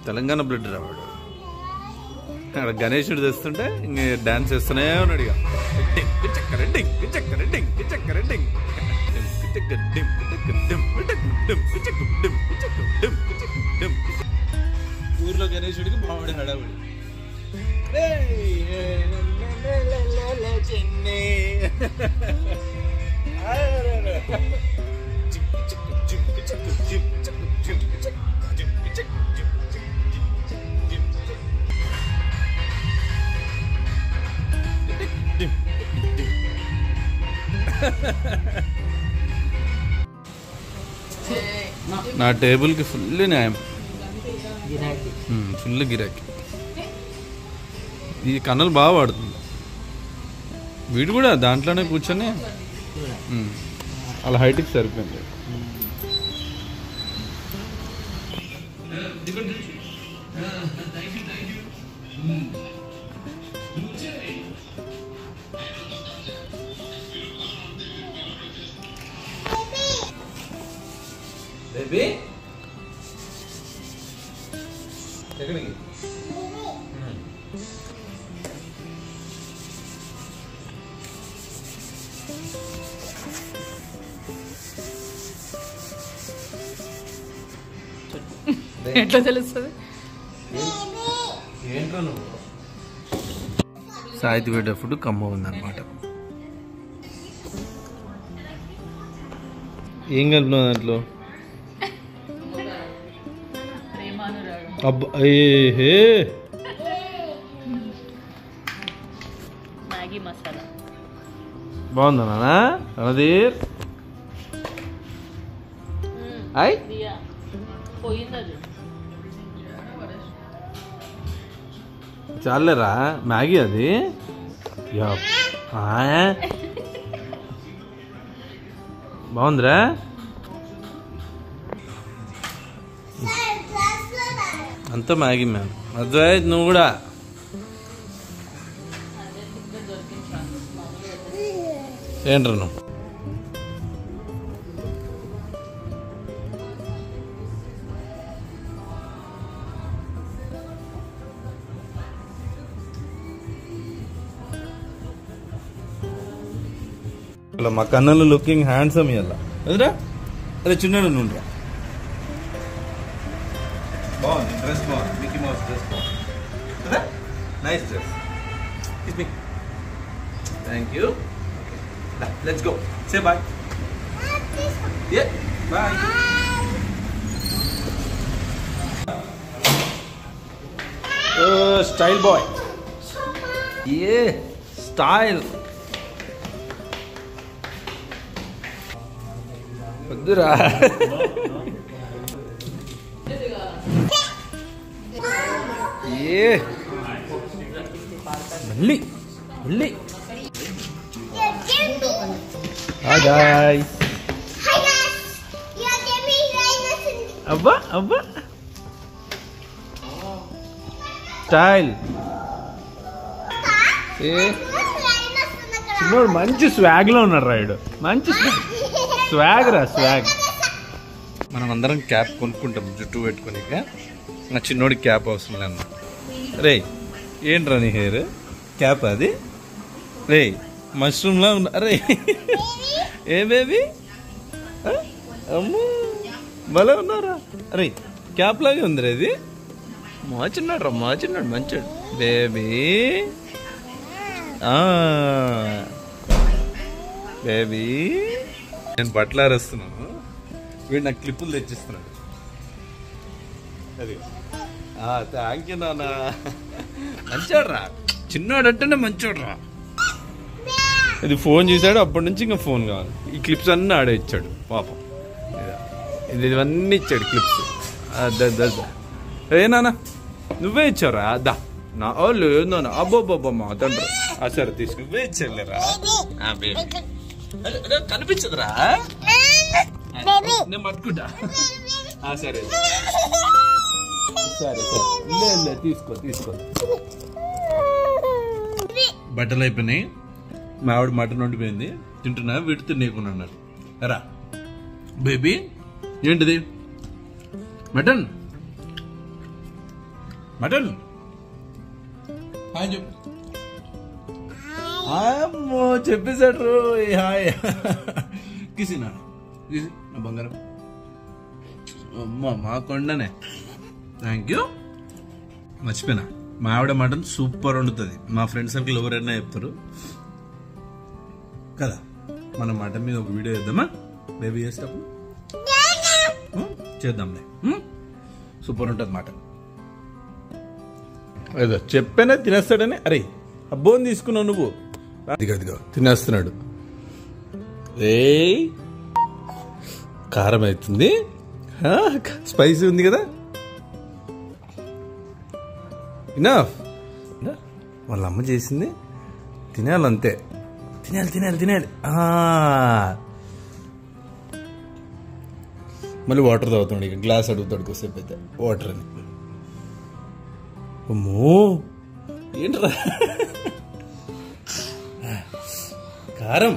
Telangana blood రావాడు. అక్కడ గణేశుడు తెస్తుంటే ఇంక డాన్స్ చేస్తూనే ఉన్నాడు. ఇక ఊర్లో గణేశుడికి బాగుండే హడావుడి. నా టేబుల్కి ఫుల్ న్యాయం, ఫుల్ గిరాకీ. ఈ కన్నలు బాగా వాడుతుంది. వీడు కూడా దాంట్లోనే కూర్చొని అలా హైట్కి సరిపోయింది. బేబీ ఎక్కడికి? ఎట్లా తెలుస్తుంది? ఏంట్రా నువ్వు? సాయితీ పెట్టే ఫుడ్ కమ్మ ఉందన్నమాట. ఏం కలిపినావు దాంట్లో? అబ్బా హే మ్యాగీ మసాలా బాగుందా నాన్న? రణధీర్ అయ్ చాలేరా మ్యాగీ అది. బాగుందిరా. అంతా మ్యాగీ మ్యామ్. అద్వైత్ నువ్వు కూడా ఏంట్రా నువ్వు? అలా మా కన్నలు లుకింగ్ హ్యాండ్సమ్ ఇలా అదిరా. అదే చిన్నాడు నుండ్రా. బాగుంది డ్రెస్, బాగుంది. మిక్కీ మౌస్ డ్రెస్ బాగుంది కదా. Nice dress. Thank you. Let's go. Say bye. Bye. Style bye. ఏ స్టైల్ వద్దురా. ఏ మళ్ళీ మళ్ళీ హాయ్. అబ్బా అబ్బా స్టైల్. ఏ చిన్నోడు మంచి స్వాగ్ లో ఉన్నాడు రాయుడు. మంచి స్వాగ్ రా స్వాగ్. మనం అందరం క్యాప్ కొనుక్కుంటాం జుట్టు పెట్టుకుని. నా చిన్నోడికి క్యాప్ అవసరం లేదు. రే ఏంట్రా నీ హెయిర్ క్యాప్ అది? రే మష్రూమ్లా ఉన్నా. అరే ఏ బేబీ అమ్మో భలే ఉన్నారా. అరే క్యాప్ లాగే ఉందిరా ఇది. మా చిన్నాడు రా, మా చిన్నాడు మంచాడు బేబీ. బేబీ నేను బట్టలు ఆరేస్తున్నాను, వీడు నాకు క్లిప్పులు తెచ్చిస్తున్నాడు. అది థ్యాంక్ యూ నాన్న. మంచోడు రా, చిన్నాడు అంటేనే మంచోడు రా. ఇది ఫోన్ చూసాడు, అప్పటి నుంచి ఇంకా ఫోన్ కావాలి. ఈ క్లిప్స్ అన్నీ ఆడే ఇచ్చాడు పాపం. ఇది ఇవన్నీ ఇచ్చాడు క్లిప్స్. ఏ నాన్న నువ్వే ఇచ్చావురా? అద్దా నా లేదు నాన్న. అబ్బోబ్బమ్మా తండ్రి. సరే తీసుకు నువ్వే ఇచ్చారులేరా. కనిపించదురా, నేను పట్టుకుంటా. సరే సరే సరే లే తీసుకో తీసుకో. బట్టలు అయిపోయినాయి, మా ఆవిడ మటన్ వండిపోయింది తింటున్నా. వీటితో నీకున్నా అన్నారు. రా బేబీ ఏంటిది? మటన్ మటన్ హాయ్ చెప్పు. అమ్మో చెప్పేశాడు హాయ్. కిసినా కిసి నా బంగారం. అమ్మ మా కొండనే. Thank you. మర్చిపోయినా, మా ఆవిడ మటన్ సూపర్ వండుతుంది. మా ఫ్రెండ్ సర్కిల్ ఎవరైనా చెప్తారు కదా. మనం మటన్ మీద ఒక వీడియో చేద్దామా బేబీ చేసేటప్పుడు? చేద్దాంలే. సూపర్ ఉంటుంది మటన్. అదో చెప్పానా తినేస్తాడని. అరే అబ్బోని తీసుకున్నావు నువ్వు. అదిగో తినేస్తున్నాడు. కారం అవుతుంది, స్పైసీ ఉంది కదా. ఇనఫ్. వాళ్ళ అమ్మ చేసింది తినాలంతే. తినాలి తినాలి తినాలి. మళ్ళీ వాటర్ తాగుతాడు. ఇక గ్లాస్ అడుగుతాడు కొద్దిసేపు అయితే వాటర్ అని. అమ్మో ఏంట్రా కారం.